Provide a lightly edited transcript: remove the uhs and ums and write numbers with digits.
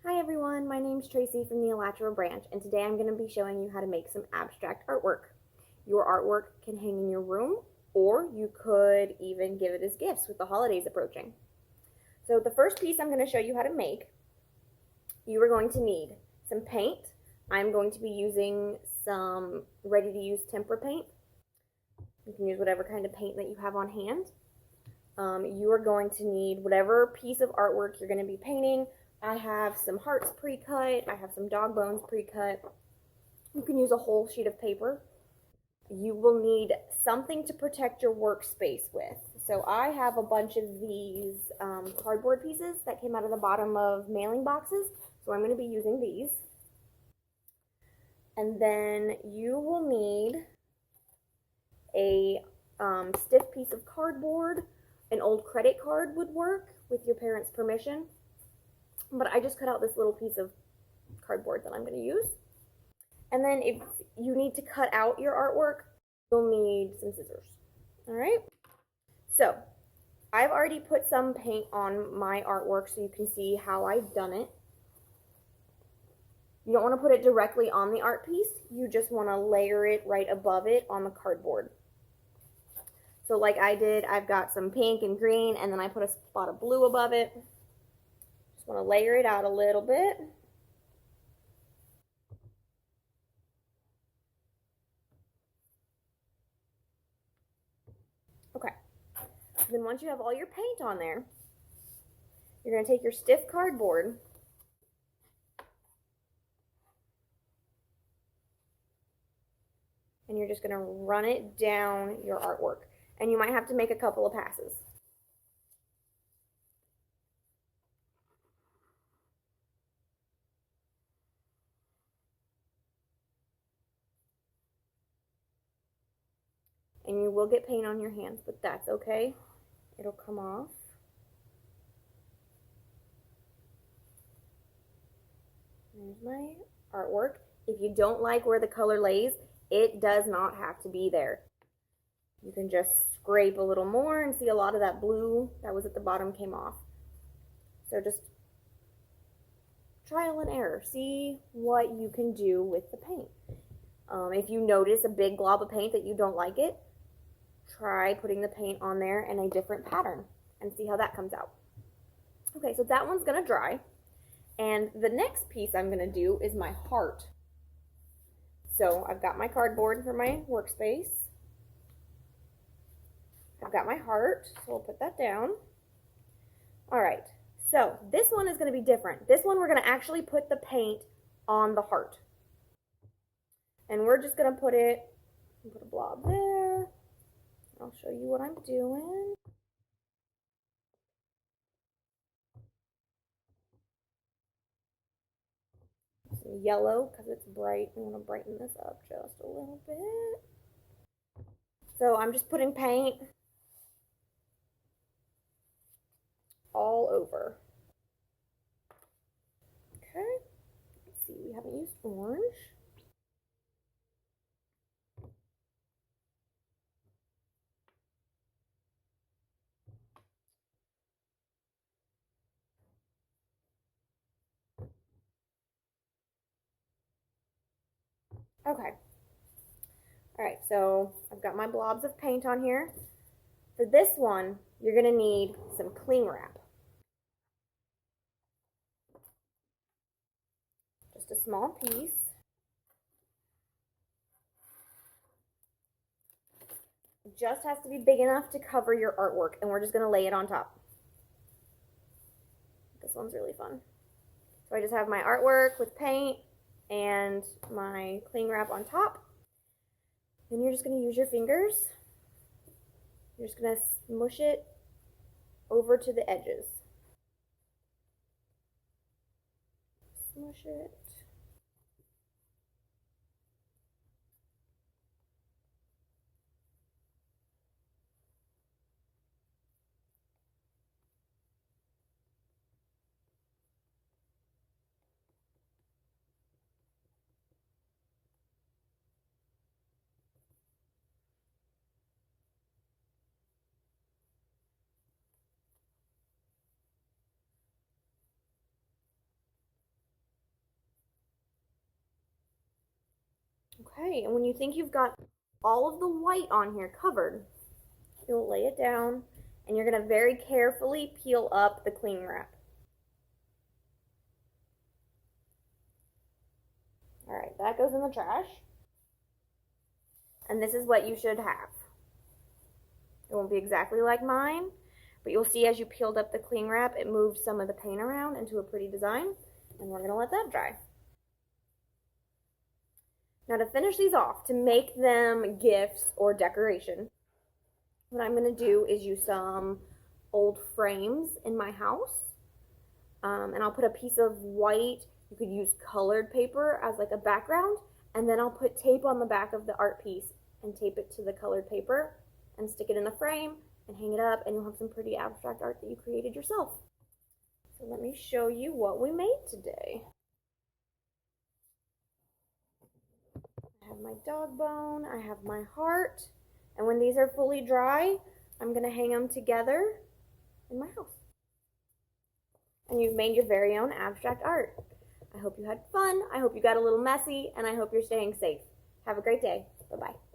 Hi everyone, my name's Tracy from the Alachua branch, and today I'm going to be showing you how to make some abstract artwork. Your artwork can hang in your room, or you could even give it as gifts with the holidays approaching. So the first piece I'm going to show you how to make, you are going to need some paint. I'm going to be using some ready-to-use tempera paint. You can use whatever kind of paint that you have on hand. You are going to need whatever piece of artwork you're going to be painting. I have some hearts pre-cut. I have some dog bones pre-cut. You can use a whole sheet of paper. You will need something to protect your workspace with. So I have a bunch of these cardboard pieces that came out of the bottom of mailing boxes. So I'm going to be using these. And then you will need a stiff piece of cardboard. An old credit card would work with your parents' permission. But I just cut out this little piece of cardboard that I'm going to use. And then if you need to cut out your artwork, you'll need some scissors. All right? So I've already put some paint on my artwork so you can see how I've done it. You don't want to put it directly on the art piece. You just want to layer it right above it on the cardboard. So like I did, I've got some pink and green, and then I put a spot of blue above it. Just want to layer it out a little bit. Okay. Then once you have all your paint on there, you're going to take your stiff cardboard and you're just going to run it down your artwork. And you might have to make a couple of passes. And you will get paint on your hands, but that's okay. It'll come off. There's my artwork. If you don't like where the color lays, it does not have to be there. You can just scrape a little more and see a lot of that blue that was at the bottom came off. So just trial and error. See what you can do with the paint. If you notice a big glob of paint that you don't like it, try putting the paint on there in a different pattern and see how that comes out. Okay, so that one's gonna dry. And the next piece I'm gonna do is my heart. So I've got my cardboard for my workspace. I've got my heart, so we'll put that down. All right, so this one is gonna be different. This one we're gonna actually put the paint on the heart. And we're just gonna put a blob there. I'll show you what I'm doing. Some yellow because it's bright. I want to brighten this up just a little bit. So I'm just putting paint all over. Okay, let's see, we haven't used orange. Okay. All right, so I've got my blobs of paint on here. For this one, you're gonna need some cling wrap. Just a small piece. It just has to be big enough to cover your artwork, and we're just gonna lay it on top. This one's really fun. So I just have my artwork with paint and my cling wrap on top. Then you're just going to use your fingers. You're just going to smush it over to the edges. Smush it. Okay, and when you think you've got all of the white on here covered, you'll lay it down and you're going to very carefully peel up the cling wrap. All right, that goes in the trash. And this is what you should have. It won't be exactly like mine, but you'll see as you peeled up the cling wrap, it moved some of the paint around into a pretty design, and we're going to let that dry. Now to finish these off, to make them gifts or decoration, what I'm going to do is use some old frames in my house, and I'll put a piece of white, you could use colored paper as like a background, and then I'll put tape on the back of the art piece and tape it to the colored paper and stick it in the frame and hang it up, and you'll have some pretty abstract art that you created yourself. So let me show you what we made today. I have my dog bone, I have my heart, and when these are fully dry, I'm going to hang them together in my house. And you've made your very own abstract art. I hope you had fun, I hope you got a little messy, and I hope you're staying safe. Have a great day. Bye-bye.